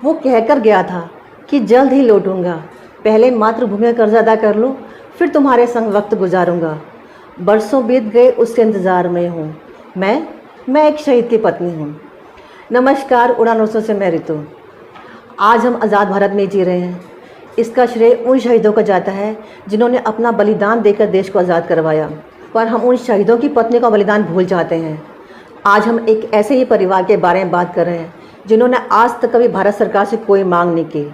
वो कहकर गया था कि जल्द ही लौटूंगा, पहले मातृभूमि का कर्ज अदा कर लूँ, फिर तुम्हारे संग वक्त गुजारूंगा। बरसों बीत गए, उसके इंतज़ार में हूँ। मैं एक शहीद की पत्नी हूँ। नमस्कार, उड़ान उत्सव से मैं ऋतु। आज हम आज़ाद भारत में जी रहे हैं। इसका श्रेय उन शहीदों को जाता है जिन्होंने अपना बलिदान देकर देश को आज़ाद करवाया, पर हम उन शहीदों की पत्नी का बलिदान भूल जाते हैं। आज हम एक ऐसे ही परिवार के बारे में बात कर रहे हैं जिन्होंने आज तक कभी भारत सरकार से कोई मांग नहीं की,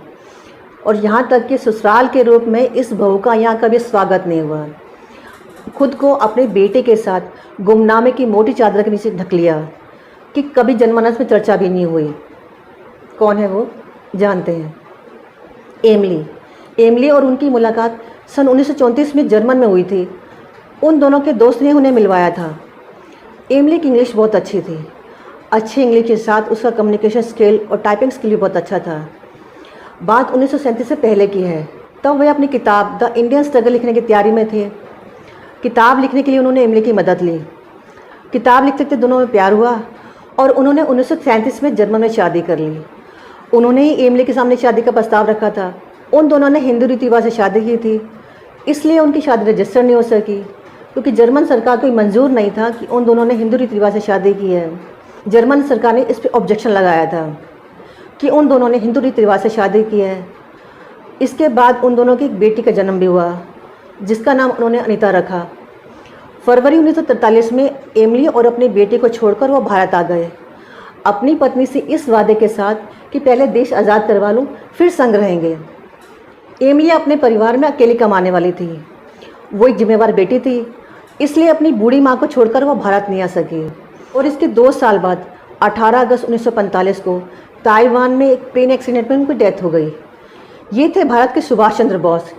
और यहाँ तक कि ससुराल के रूप में इस बहू का यहाँ कभी स्वागत नहीं हुआ। खुद को अपने बेटे के साथ गुमनामे की मोटी चादर के नीचे ढक लिया कि कभी जनमानस में चर्चा भी नहीं हुई। कौन है वो, जानते हैं? एमिली और उनकी मुलाकात सन 1934 में जर्मन में हुई थी। उन दोनों के दोस्त ने उन्हें मिलवाया था। एमिली की इंग्लिश बहुत अच्छी थी। अच्छी इंग्लिश के साथ उसका कम्युनिकेशन स्किल और टाइपिंग स्किल भी बहुत अच्छा था। बात 1937 से पहले की है। तब वह अपनी किताब द इंडियन स्ट्रगल लिखने की तैयारी में थे। किताब लिखने के लिए उन्होंने एमिली की मदद ली। किताब लिखते लिखते दोनों में प्यार हुआ और उन्होंने 1937 में जर्मन में शादी कर ली। उन्होंने ही एमिली के सामने शादी का प्रस्ताव रखा था। उन दोनों ने हिंदू रीति रिवाज से शादी की थी, इसलिए उनकी शादी रजिस्टर नहीं हो सकी, क्योंकि जर्मन सरकार को मंजूर नहीं था कि उन दोनों ने हिंदू रीति रिवाज से शादी की है। जर्मन सरकार ने इस पर ऑब्जेक्शन लगाया था कि उन दोनों ने हिंदू रीति रिवाज से शादी की है। इसके बाद उन दोनों की एक बेटी का जन्म भी हुआ, जिसका नाम उन्होंने अनीता रखा। फरवरी 1943 में एमिली और अपनी बेटी को छोड़कर वो भारत आ गए, अपनी पत्नी से इस वादे के साथ कि पहले देश आज़ाद करवा लूँ, फिर संग रहेंगे। एमिली अपने परिवार में अकेली कमाने वाली थी। वो एक जिम्मेवार बेटी थी, इसलिए अपनी बूढ़ी माँ को छोड़कर वो भारत नहीं आ सकी। और इसके 2 साल बाद 18 अगस्त 1945 को ताइवान में एक प्लेन एक्सीडेंट में उनकी डेथ हो गई। ये थे भारत के सुभाष चंद्र बोस,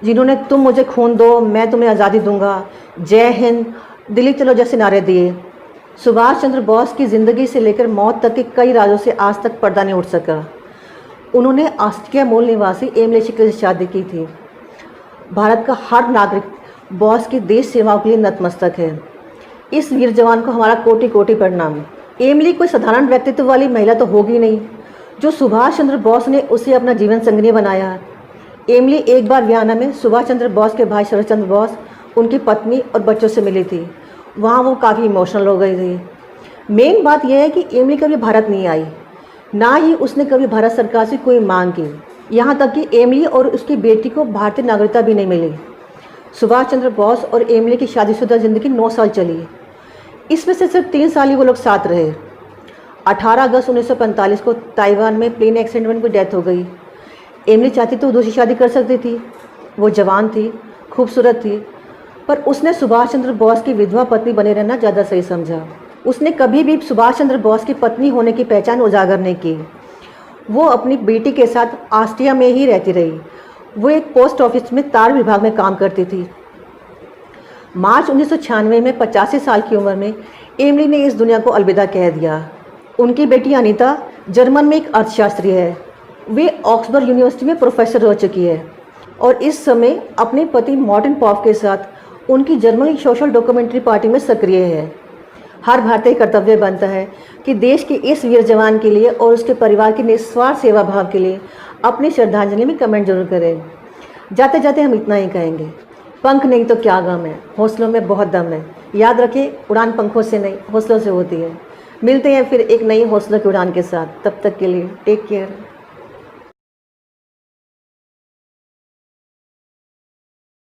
जिन्होंने तुम मुझे खून दो, मैं तुम्हें आज़ादी दूंगा, जय हिंद, दिल्ली चलो जैसे नारे दिए। सुभाष चंद्र बोस की ज़िंदगी से लेकर मौत तक के कई राजों से आज तक पर्दा नहीं उठ सका। उन्होंने ऑस्ट्रिया मूल निवासी एमिली शिकल से शादी की थी। भारत का हर नागरिक बोस की देश सेवाओं के लिए नतमस्तक है। इस वीर जवान को हमारा कोटि कोटि प्रणाम। एमिली कोई साधारण व्यक्तित्व वाली महिला तो होगी नहीं, जो सुभाष चंद्र बोस ने उसे अपना जीवन संगिनी बनाया। एमिली एक बार वियना में सुभाष चंद्र बोस के भाई शरद चंद्र बोस, उनकी पत्नी और बच्चों से मिली थी। वहाँ वो काफ़ी इमोशनल हो गई थी। मेन बात यह है कि एमिली कभी भारत नहीं आई, ना ही उसने कभी भारत सरकार से कोई मांग की। यहाँ तक कि एमिली और उसकी बेटी को भारतीय नागरिकता भी नहीं मिली। सुभाष चंद्र बोस और एमिली की शादीशुदा ज़िंदगी 9 साल चली। इसमें से सिर्फ 3 साल ही वो लोग साथ रहे। 18 अगस्त 1945 को ताइवान में प्लेन एक्सीडेंट में उनकी डेथ हो गई। एमिली चाहती तो दूसरी शादी कर सकती थी। वो जवान थी, खूबसूरत थी, पर उसने सुभाष चंद्र बोस की विधवा पत्नी बने रहना ज़्यादा सही समझा। उसने कभी भी सुभाष चंद्र बोस की पत्नी होने की पहचान उजागर नहीं की। वो अपनी बेटी के साथ ऑस्ट्रिया में ही रहती रही। वो एक पोस्ट ऑफिस में तार विभाग में काम करती थी। मार्च 1996 में 85 साल की उम्र में एमिली ने इस दुनिया को अलविदा कह दिया। उनकी बेटी अनीता जर्मन में एक अर्थशास्त्री है। वे ऑक्सफोर्ड यूनिवर्सिटी में प्रोफेसर रह चुकी है और इस समय अपने पति मॉर्टन पॉफ के साथ उनकी जर्मन की सोशल डॉक्यूमेंट्री पार्टी में सक्रिय है। हर भारतीय कर्तव्य बनता है कि देश के इस वीर जवान के लिए और उसके परिवार के निस्वार्थ सेवा भाव के लिए अपनी श्रद्धांजलि में कमेंट जरूर करें। जाते जाते हम इतना ही कहेंगे, पंख नहीं तो क्या गम है, हौसलों में बहुत दम है। याद रखें, उड़ान पंखों से नहीं, हौसलों से होती है। मिलते हैं फिर एक नई हौसलों की उड़ान के साथ। तब तक के लिए टेक केयर।